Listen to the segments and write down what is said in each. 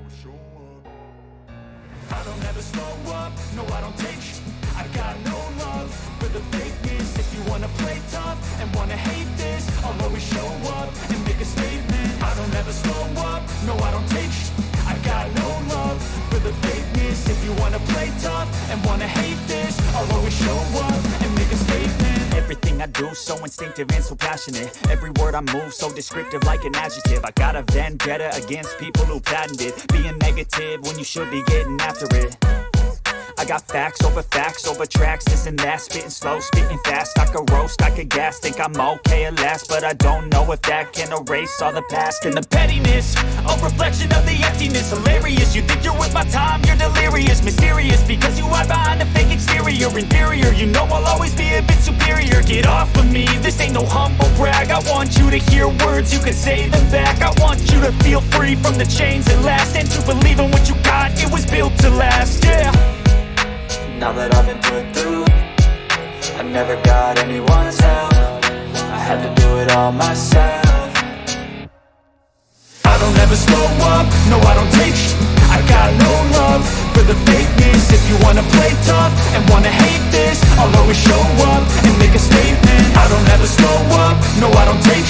always show up. I don't ever slow up, no I don't take I got no love for the fakeness. If you wanna play tough and wanna hate this, I'll always show up and make a statement. I don't ever slow up, no I don't take I got no love for the fakeness. If you wanna play tough and wanna hate this, I'll always show up and make a statement. Everything I do so instinctive and so passionate. Every word I move so descriptive like an adjective. I got a vendetta against people who patented being negative when you should be getting after it. I got facts over tracks, this and that. Spitting slow, spitting fast. I could roast, I could gas. Think I'm okay at last, but I don't know if that can erase all the past. And the pettiness, a reflection of the emptiness. Hilarious, you think you're with my time, you're delirious. Mysterious, because you hide behind a fake exterior. Inferior, you know I'll always be a bit superior. Get off of me, this ain't no humble brag. I want you to hear words, you can say them back. I want you to feel free from the chains that last, and to believe in what you got, it was built to last, yeah. Now that I've been put through, I never got anyone's help. I had to do it all myself. I don't ever slow up, no I don't take I got no love for the fakeness. If you wanna play tough and wanna hate this, I'll always show up and make a statement. I don't ever slow up, no I don't take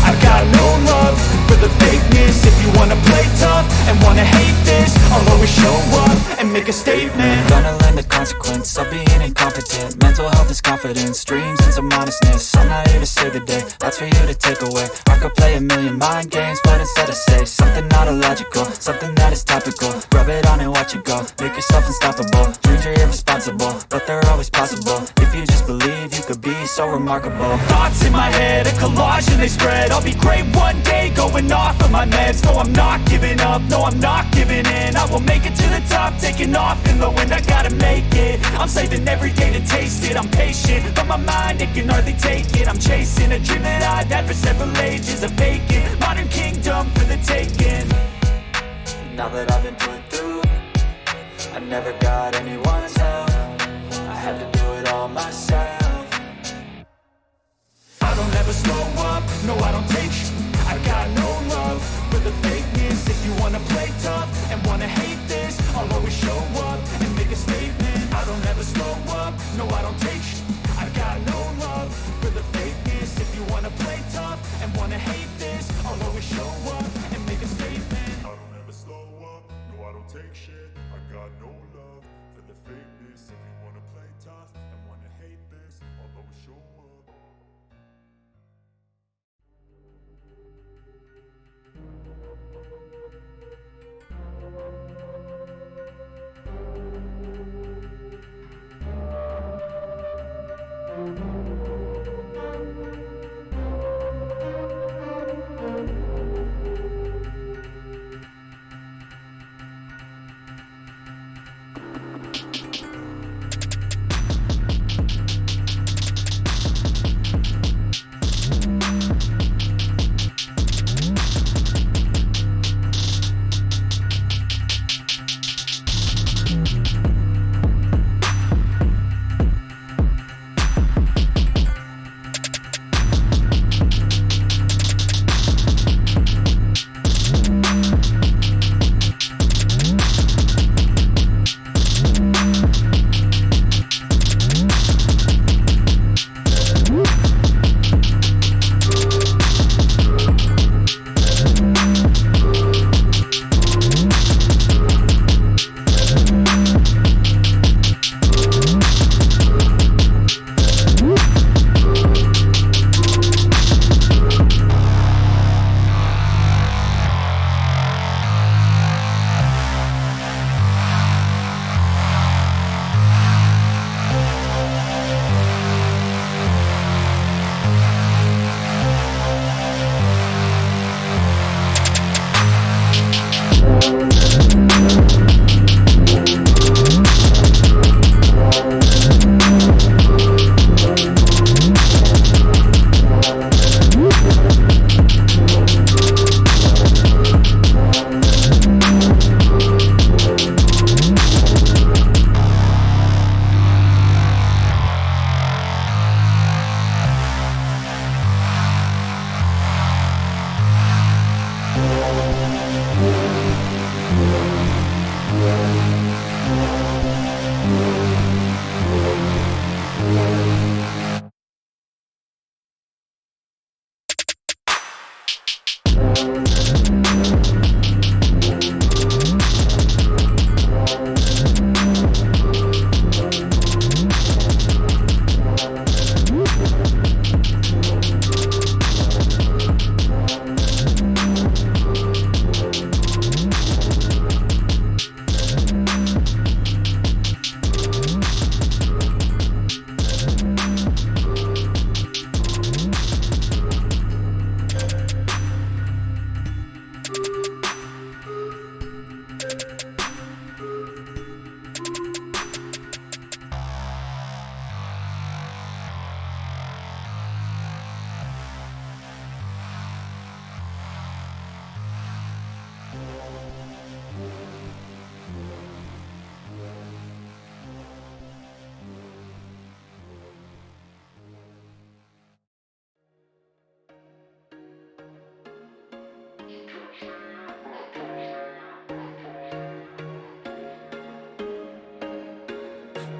I got no love for the fakeness. If you wanna play tough and wanna hate this, I'll always show up and make a statement. Gonna learn the consequence of being incompetent. Mental health is confidence, dreams and some honestness. I'm not here to save the day, that's for you to take away. I could play a million mind games, but instead I say something not illogical, something that is topical. Rub it on and watch it go, make yourself unstoppable. Dreams are irresponsible, but they're always possible. If you just believe, you could be so remarkable. Thoughts in my head, a collage and they spread. I'll be great one day, going off of my meds. No, I'm not giving up, no, I'm not giving in. I will make it to the top, taking off in the wind. I gotta make it, I'm saving every day to taste it. I'm patient, but my mind, it can hardly take it. I'm chasing a dream that I've had for several ages. A vacant, modern kingdom for the taking. Now that I've been put through, I never got anyone's help. I had to do it all myself. I don't ever slow up, no I don't take I got no love for the fakeness. If you wanna play tough and wanna hate this, I'll always show up and make a statement. I don't ever slow up, no I don't take I got no love for the fakeness. If you wanna play tough and wanna hate this, I'll always show up and make a statement. I don't ever slow up, no I don't take shit. I got no love for the fakeness. If you wanna play tough and wanna hate this, I'll always show up.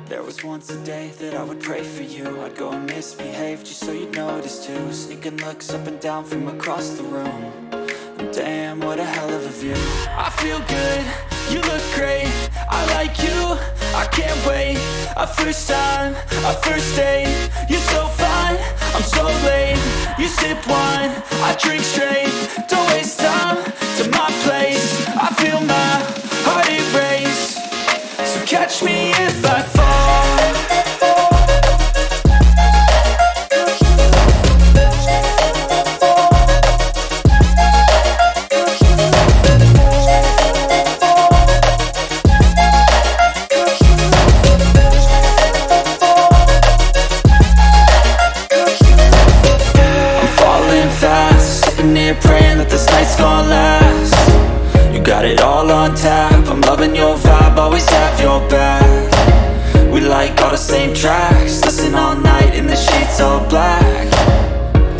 There was once a day that I would pray for you. I'd go and misbehave just so you'd notice too. Sneaking looks up and down from across the room. And damn, what a hell of a view. I feel good, you look great, I like you, I can't wait. A first time, a first date, you're so fine, I'm so late. You sip wine, I drink straight. Don't waste time to my place. I feel my heart erase. So catch me if I fall. Praying that this night's gonna last. You got it all on tap, I'm loving your vibe, always have your back. We like all the same tracks, listen all night in the sheets all black.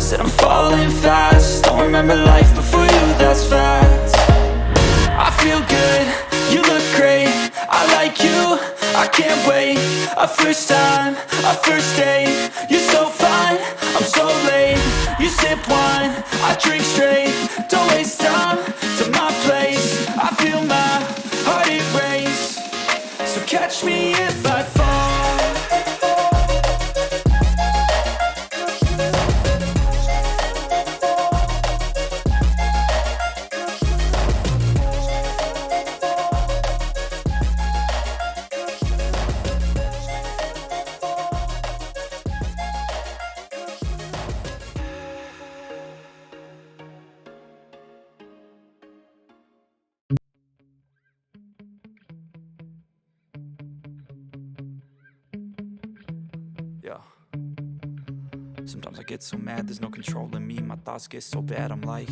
Said I'm falling fast, don't remember life before you, that's fact. I feel good, you look great, I like you, I can't wait. A first time, a first date, you're so fine, I'm so late. You sip wine, I drink straight. Don't waste time to my place. I feel my heart erase. So catch me if I fall. Yeah. Sometimes I get so mad, there's no controlling me. My thoughts get so bad, I'm like,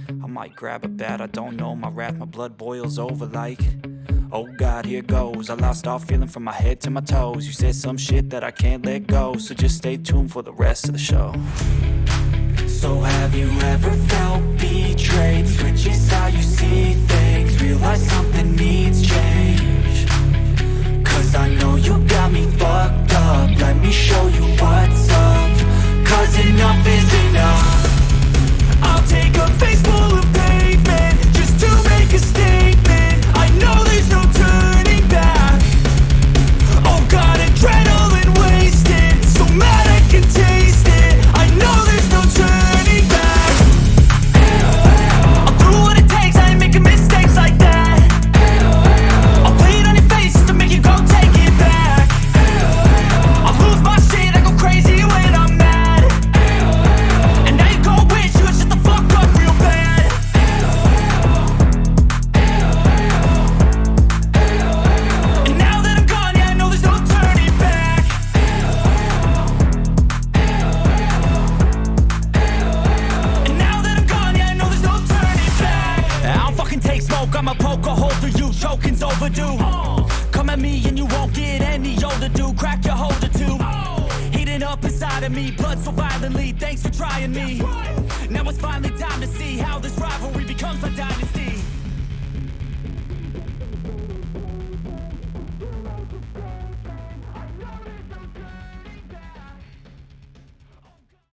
I might grab a bat, I don't know. My wrath, my blood boils over like, oh God, here goes. I lost all feeling from my head to my toes. You said some shit that I can't let go, so just stay tuned for the rest of the show. So have you ever felt betrayed? Switches how you see things, realize something needs change. Cause I know you got me fucked up, let me show you what's up. Cause enough is enough. I'll take a face full of pavement just to make a statement. I know there's no turning back. Oh God, adrenaline wasted, so mad I can taste it. I know there's no turning back. I'll do what it takes, I ain't making mistakes like that. I'll play it on your face just to make you go take it back. I'll lose my shit, I go crazy when I'm mad. And now you go wish you would shut the fuck up real bad. And now that I'm gone, yeah, I know there's no turning back. And now that I'm gone, yeah, I know there's no turning back. I don't fucking take smoke, I'm a poker hole through you, choking's overdue. Come at me and you won't get any older, dude. Crack your holder too. Heating up inside of me, blood so violently. Thanks for trying me. Now it's finally time to see how this rivalry